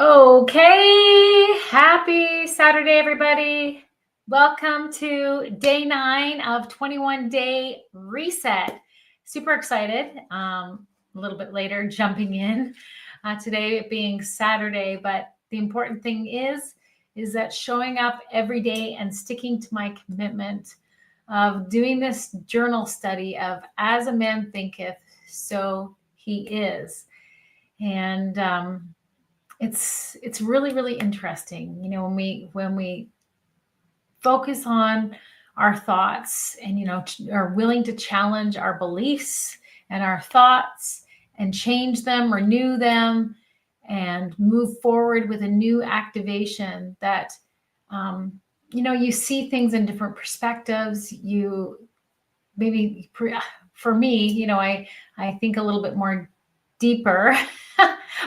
Okay, happy Saturday, everybody. Welcome to day 9 of 21 Day Reset. Super excited. A little bit later jumping in today, it being Saturday, but the important thing is that showing up every day and sticking to my commitment of doing this journal study of as a man thinketh, so he is. And it's really interesting, when we focus on our thoughts and are willing to challenge our beliefs and our thoughts and change them, renew them, and move forward with a new activation that you see things in different perspectives. You maybe For me, I think a little bit more deeper,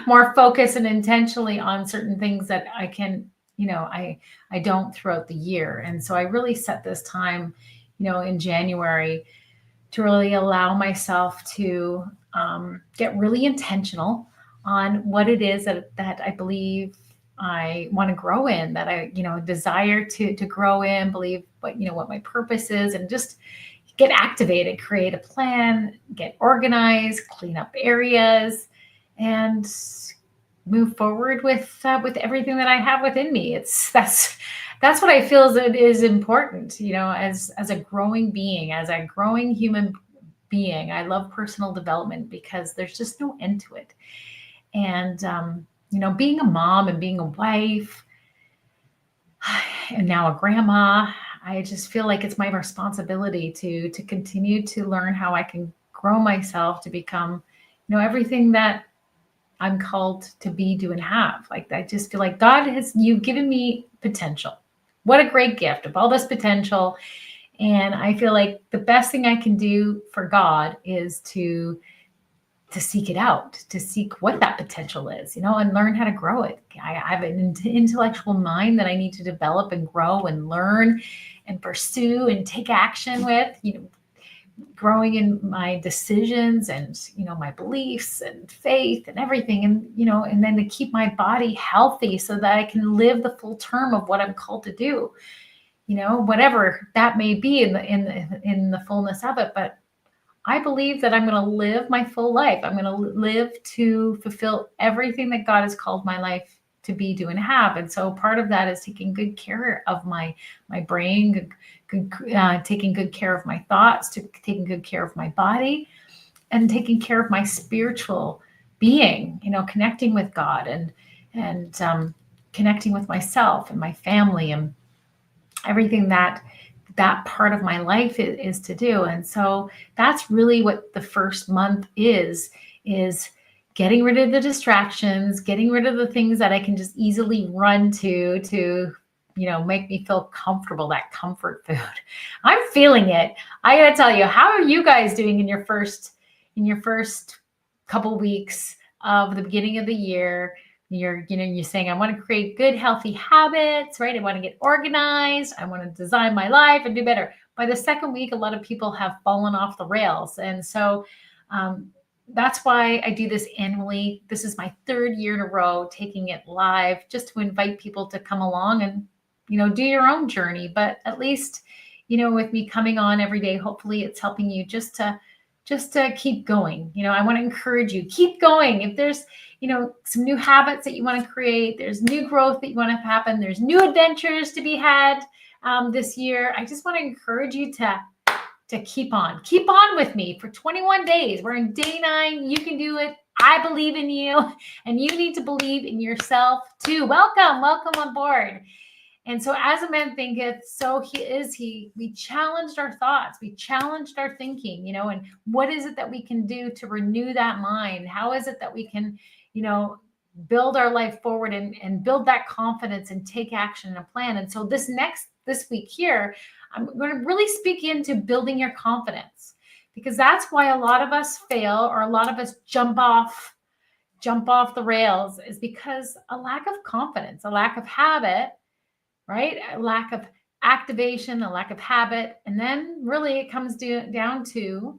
more focused and intentionally on certain things that I can, I don't throughout the year. And so I really set this time, in January to really allow myself to get really intentional on what it is that I believe I want to grow in, that I, desire to grow in, believe what my purpose is, and just get activated, create a plan, get organized, clean up areas, and move forward with everything that I have within me. That's what I feel is important, as a growing being, as a growing human being. I love personal development because there's just no end to it. And being a mom and being a wife, and now a grandma, I just feel like it's my responsibility to continue to learn how I can grow myself to become, everything that I'm called to be, do, and have. Like, I just feel like you've given me potential. What a great gift of all this potential. And I feel like the best thing I can do for God is to seek it out, to seek what that potential is, and learn how to grow it. I have an intellectual mind that I need to develop and grow and learn and pursue and take action with, growing in my decisions and, my beliefs and faith and everything. And then to keep my body healthy so that I can live the full term of what I'm called to do, whatever that may be in the fullness of it. But I believe that I'm going to live my full life. I'm going to live to fulfill everything that God has called my life to be, do, and have. And so part of that is taking good care of my brain, taking good care of my thoughts, taking good care of my body, and taking care of my spiritual being. Connecting with God and connecting with myself and my family and everything that part of my life is to do. And so that's really what the first month is getting rid of the distractions, getting rid of the things that I can just easily run to make me feel comfortable, that comfort food. I'm feeling it. I gotta tell you, how are you guys doing in your first couple weeks of the beginning of the year? You're saying, I want to create good, healthy habits, right? I want to get organized. I want to design my life and do better. By the second week, a lot of people have fallen off the rails. And so that's why I do this annually. This is my 3rd year in a row taking it live, just to invite people to come along and, do your own journey. But at least, with me coming on every day, hopefully it's helping you just to keep going. I want to encourage you, keep going. If there's, some new habits that you want to create, there's new growth that you want to have happen, there's new adventures to be had this year, I just want to encourage you to keep on with me for 21 days. We're in day 9. You can do it. I believe in you, and you need to believe in yourself too. Welcome on board. And so as a man thinketh, so he is he. We challenged our thoughts. We challenged our thinking, and what is it that we can do to renew that mind? How is it that we can, build our life forward and build that confidence and take action and a plan? And so this week here, I'm going to really speak into building your confidence, because that's why a lot of us fail, or a lot of us jump off the rails, is because a lack of confidence, a lack of habit, right? A lack of activation, a lack of habit. And then really it comes down to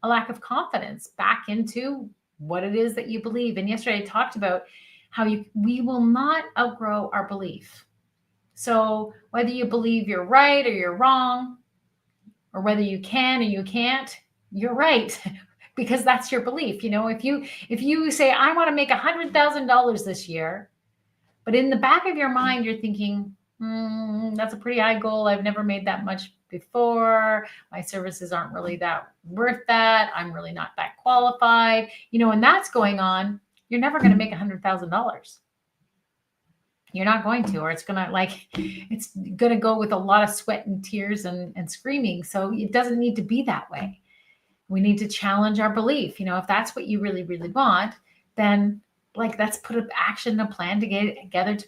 a lack of confidence back into what it is that you believe. And yesterday I talked about we will not outgrow our belief. So whether you believe you're right or you're wrong, or whether you can or you can't, you're right. Because that's your belief. If you say, I want to make $100,000 this year, but in the back of your mind, you're thinking, that's a pretty high goal. I've never made that much before. My services aren't really that worth that. I'm really not that qualified. When that's going on, you're never going to make $100,000. You're not going to, or it's going to go with a lot of sweat and tears and screaming. So it doesn't need to be that way. We need to challenge our belief. If that's what you really, really want, then let's put an action, a plan to get together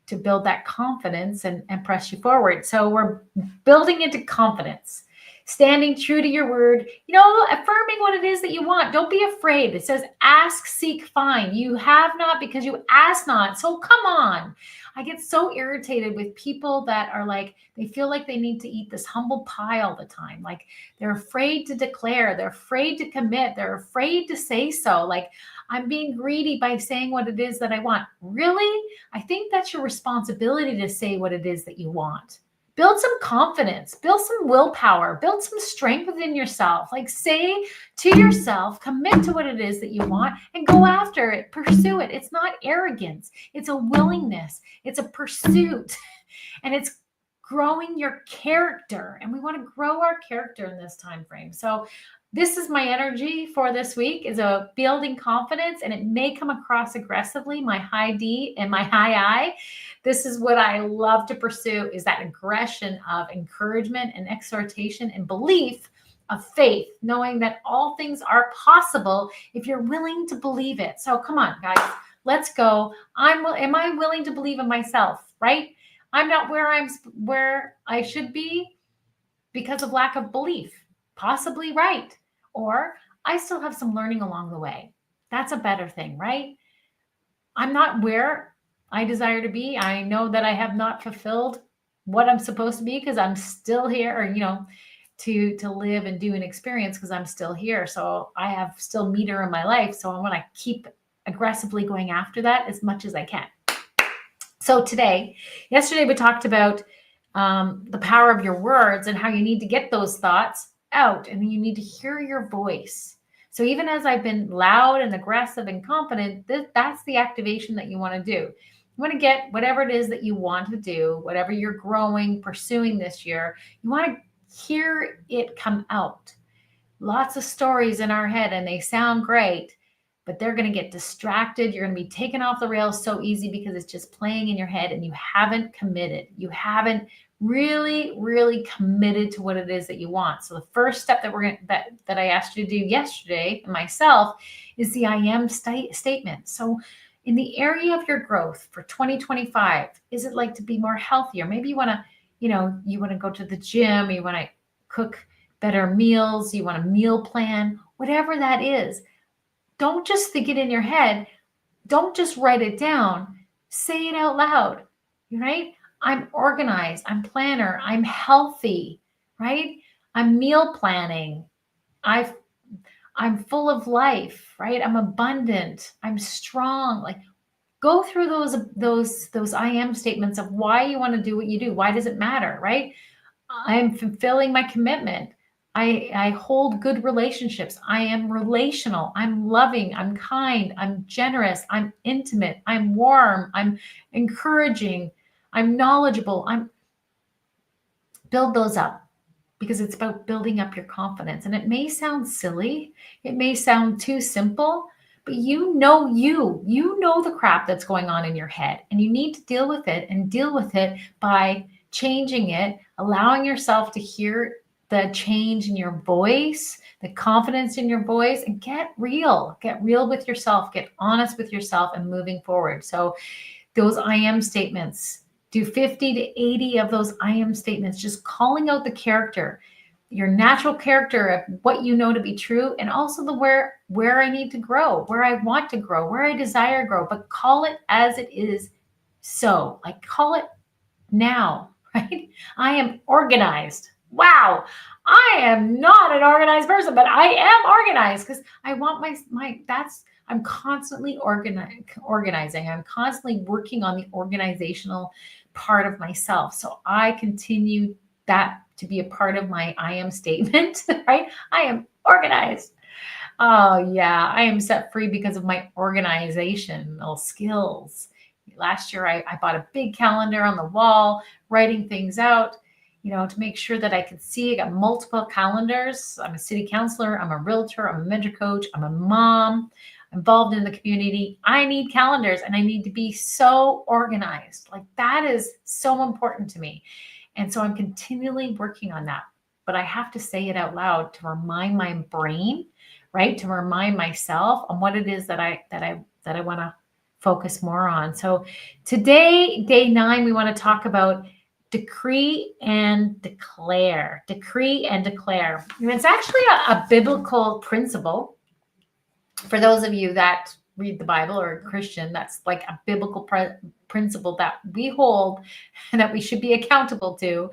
to build that confidence and press you forward. So we're building into confidence, standing true to your word, affirming what it is that you want. Don't be afraid. It says, ask, seek, find. You have not because you ask not. So come on. I get so irritated with people that are they feel like they need to eat this humble pie all the time. They're afraid to declare. They're afraid to commit. They're afraid to say so. I'm being greedy by saying what it is that I want. Really? I think that's your responsibility to say what it is that you want. Build some confidence, build some willpower, build some strength within yourself. Say to yourself, commit to what it is that you want and go after it, pursue it. It's not arrogance. It's a willingness. It's a pursuit, and it's growing your character. And we want to grow our character in this time frame. So this is my energy for this week, is a building confidence, and it may come across aggressively, my high D and my high I. This is what I love to pursue, is that aggression of encouragement and exhortation and belief of faith, knowing that all things are possible if you're willing to believe it. So come on, guys, let's go. Am I willing to believe in myself, right? I'm not where I should be because of lack of belief. Possibly right. Or I still have some learning along the way. That's a better thing, right? I'm not where I desire to be. I know that I have not fulfilled what I'm supposed to be because I'm still here, or, to live and do an experience because I'm still here. So I have still meter in my life. So I want to keep aggressively going after that as much as I can. So yesterday we talked about the power of your words and how you need to get those thoughts out, and you need to hear your voice. So even as I've been loud and aggressive and confident, that's the activation that you want to do. You want to get whatever it is that you want to do, whatever you're growing, pursuing this year, you want to hear it come out. Lots of stories in our head and they sound great, but they're going to get distracted. You're going to be taken off the rails so easy because it's just playing in your head and you haven't committed. You haven't really, really committed to what it is that you want. So the first step that I asked you to do yesterday, myself, is the I am statement. So in the area of your growth for 2025, is it to be more healthier? Maybe you want to, you want to go to the gym, you want to cook better meals, you want a meal plan, whatever that is. Don't just think it in your head. Don't just write it down. Say it out loud, right? I'm organized. I'm planner. I'm healthy, right? I'm meal planning. I'm full of life, right? I'm abundant. I'm strong. Go through those I am statements of why you want to do what you do. Why does it matter, right? I'm fulfilling my commitment. I hold good relationships. I am relational. I'm loving. I'm kind. I'm generous. I'm intimate. I'm warm. I'm encouraging. I'm knowledgeable. Build those up, because it's about building up your confidence. And it may sound silly. It may sound too simple, but you know the crap that's going on in your head, and you need to deal with it, and deal with it by changing it, allowing yourself to hear the change in your voice, the confidence in your voice, and get real with yourself, get honest with yourself, and moving forward. So those I am statements, do 50 to 80 of those I am statements, just calling out the character, your natural character of what you know to be true, and also the where I need to grow, where I want to grow, where I desire to grow, but call it as it is. So call it now, right? I am organized. Wow. I am not an organized person, but I am organized because I want I'm constantly organizing. I'm constantly working on the organizational part of myself. So I continue that to be a part of my I am statement, right? I am organized. Oh, yeah. I am set free because of my organizational skills. Last year, I bought a big calendar on the wall, writing things out, to make sure that I could see. I got multiple calendars. I'm a city councilor. I'm a realtor. I'm a mentor coach. I'm a mom. I'm involved in the community. I need calendars and I need to be so organized. Like that is so important to me. And so I'm continually working on that. But I have to say it out loud to remind my brain, right? To remind myself on what it is that I want to focus more on. So today, day 9, we want to talk about decree and declare. Decree and declare. And it's actually a biblical principle. For those of you that read the Bible or are Christian, that's like a biblical principle that we hold and that we should be accountable to.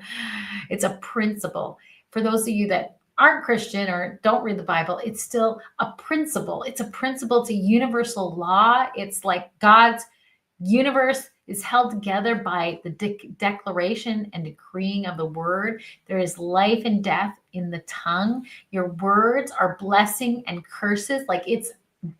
It's a principle. For those of you that aren't Christian or don't read the Bible, it's still a principle. It's a principle. It's a universal law. It's like God's universe is held together by the declaration and decreeing of the word. There is life and death in the tongue. Your words are blessing and curses. Like it's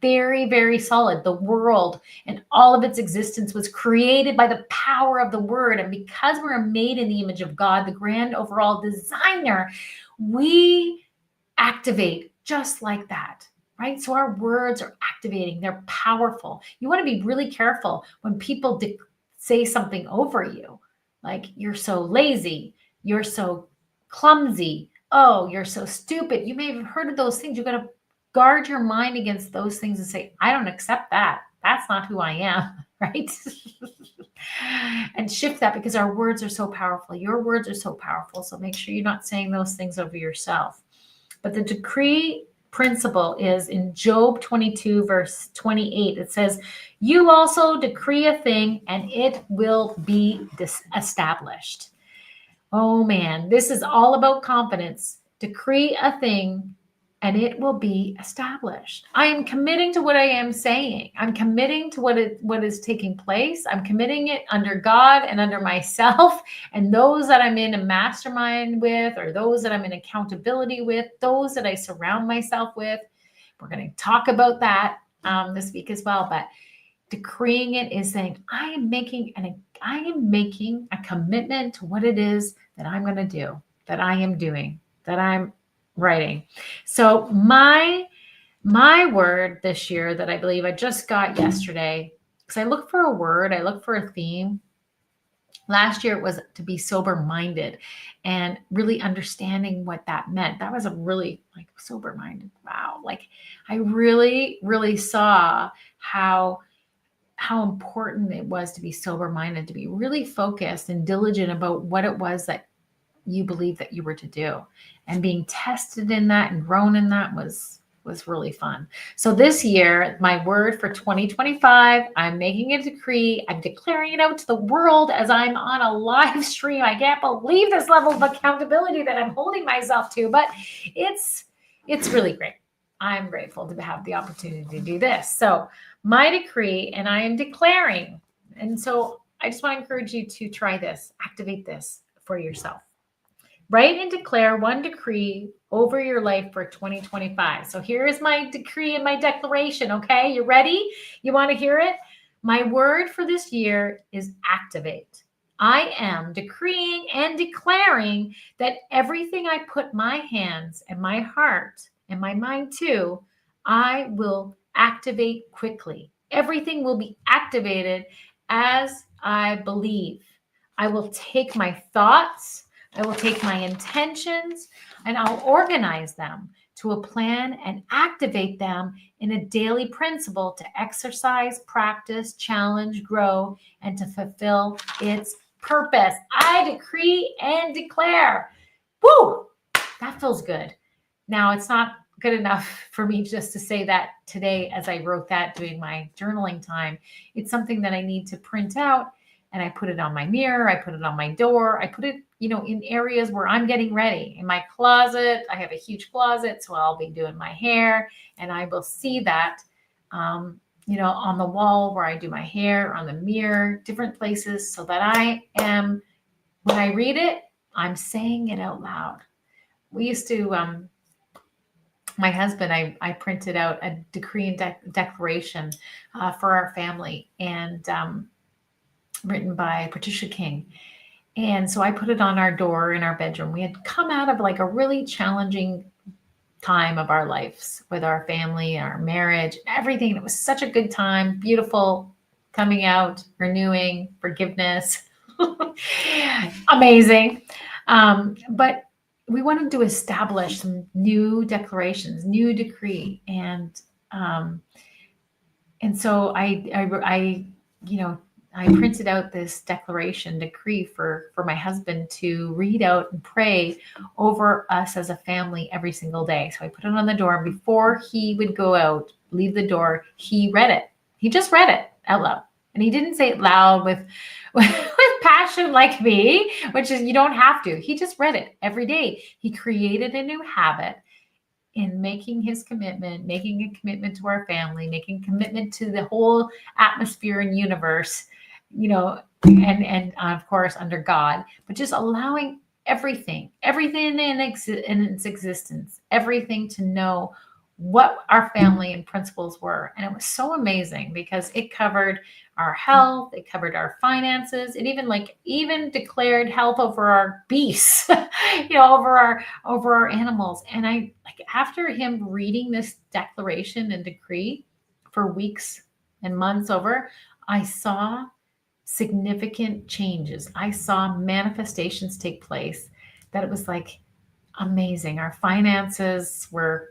very, very solid. The world and all of its existence was created by the power of the word. And because we're made in the image of God, the grand overall designer, we activate just like that. Right? So our words are activating. They're powerful. You want to be really careful when people say something over you, like you're so lazy, you're so clumsy, oh, you're so stupid. You may have heard of those things. You're going to guard your mind against those things and say, I don't accept that. That's not who I am, right? And shift that because our words are so powerful. Your words are so powerful. So make sure you're not saying those things over yourself. But the decree principle is in Job 22, verse 28. It says, you also decree a thing and it will be established. Oh man, this is all about confidence. Decree a thing and it will be established. I am committing to what I am saying. I'm committing to what is taking place. I'm committing it under God and under myself and those that I'm in a mastermind with, or those that I'm in accountability with, those that I surround myself with. We're going to talk about that this week as well. But decreeing it is saying, I am making a commitment to what it is that I'm going to do, that I am doing, that I'm writing. So my word this year that I believe I just got yesterday, because I look for a word, I look for a theme. Last year it was to be sober-minded and really understanding what that meant. That was a really like sober-minded. Wow. Like I really, really saw how important it was to be sober-minded, to be really focused and diligent about what it was that you believe that you were to do, and being tested in that and grown in that was really fun. So this year, my word for 2025, I'm making a decree. I'm declaring it out to the world as I'm on a live stream. I can't believe this level of accountability that I'm holding myself to, but it's really great. I'm grateful to have the opportunity to do this. So my decree, and I am declaring. And so I just want to encourage you to try this, activate this for yourself. Write and declare one decree over your life for 2025. So here is my decree and my declaration. Okay, you ready? You want to hear it? My word for this year is activate. I am decreeing and declaring that everything I put my hands and my heart and my mind to, I will activate quickly. Everything will be activated as I believe. I will take my thoughts, I will take my intentions, and I'll organize them to a plan and activate them in a daily principle to exercise, practice, challenge, grow, and to fulfill its purpose. I decree and declare. Woo! That feels good. Now, it's not good enough for me just to say that today as I wrote that doing my journaling time. It's something that I need to print out, and I put it on my mirror. I put it on my door. I put it, in areas where I'm getting ready. In my closet, I have a huge closet, so I'll be doing my hair, and I will see that on the wall where I do my hair, on the mirror, different places, so that when I read it, I'm saying it out loud. We used to, my husband, I printed out a decree and declaration for our family, and written by Patricia King. And so I put it on our door in our bedroom. We had come out of like a really challenging time of our lives with our family, our marriage, everything. It was such a good time, beautiful, coming out, renewing, forgiveness, amazing. But we wanted to establish some new declarations, new decree, and so I printed out this declaration decree for my husband to read out and pray over us as a family every single day. So I put it on the door, and before he would go out, leave the door, he read it. He just read it out loud. And he didn't say it loud with passion like me, which is, you don't have to. He just read it every day. He created a new habit in making his commitment, making a commitment to our family, making a commitment to the whole atmosphere and universe, and of course under God, but just allowing everything in its existence, everything to know what our family and principles were. And it was so amazing because it covered our health, it covered our finances, it even declared health over our beasts, over our animals. And after him reading this declaration and decree for weeks and months over, I saw significant changes. I saw manifestations take place that it was like amazing. Our finances were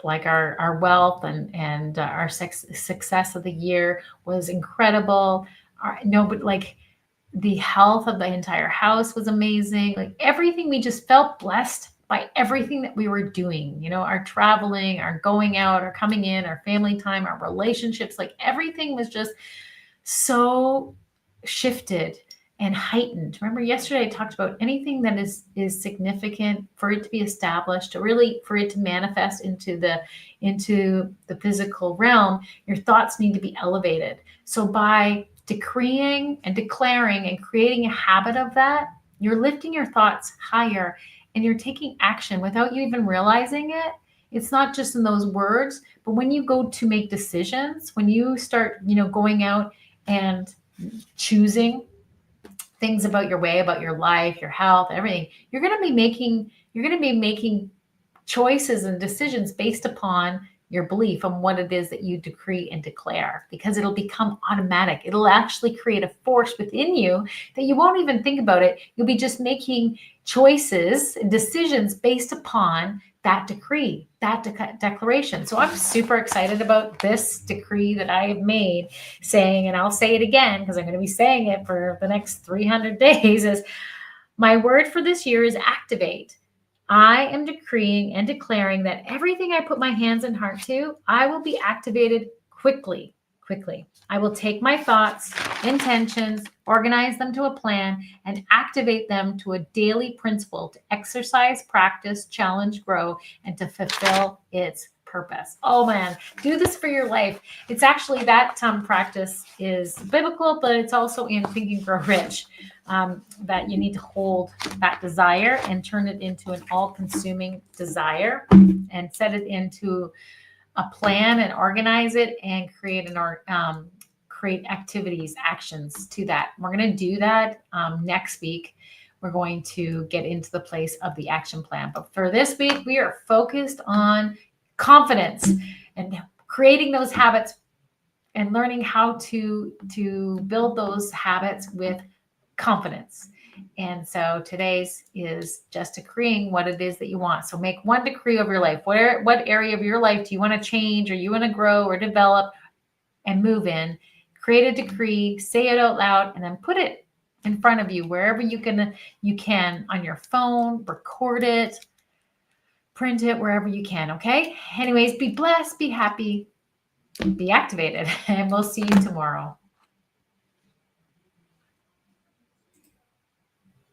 like our wealth and our success of the year was incredible. But like the health of the entire house was amazing. Like everything, we just felt blessed by everything that we were doing. Our traveling, our going out, our coming in, our family time, our relationships, like everything was just so shifted and heightened. Remember yesterday I talked about anything that is significant for it to be established, for it to manifest into the physical realm, your thoughts need to be elevated. So by decreeing and declaring and creating a habit of that, you're lifting your thoughts higher and you're taking action without you even realizing it. It's not just in those words, but when you go to make decisions, when you start, going out and choosing things about your way, about your life, your health, everything, you're going to be making choices and decisions based upon your belief on what it is that you decree and declare, because it'll become automatic. It'll actually create a force within you that you won't even think about it. You'll be just making choices and decisions based upon that decree, that declaration. So I'm super excited about this decree that I have made, saying, and I'll say it again because I'm going to be saying it for the next 300 days, is my word for this year is activate. I am decreeing and declaring that everything I put my hands and heart to, I will be activated quickly. I will take my thoughts, intentions, organize them to a plan, and activate them to a daily principle to exercise, practice, challenge, grow, and to fulfill its purpose. Oh man, do this for your life. It's actually that practice is biblical, but it's also in Think and Grow Rich, that you need to hold that desire and turn it into an all-consuming desire and set it into a plan and organize it and create activities, actions to that. We're going to do that next week. We're going to get into the place of the action plan. But for this week, we are focused on confidence and creating those habits and learning how to build those habits with confidence. And so today's is just decreeing what it is that you want. So make one decree of your life. What area of your life do you want to change, or you want to grow or develop and move in? Create a decree, say it out loud, and then put it in front of you wherever you can on your phone, record it, print it wherever you can. Okay. Anyways, be blessed, be happy, be activated, and we'll see you tomorrow.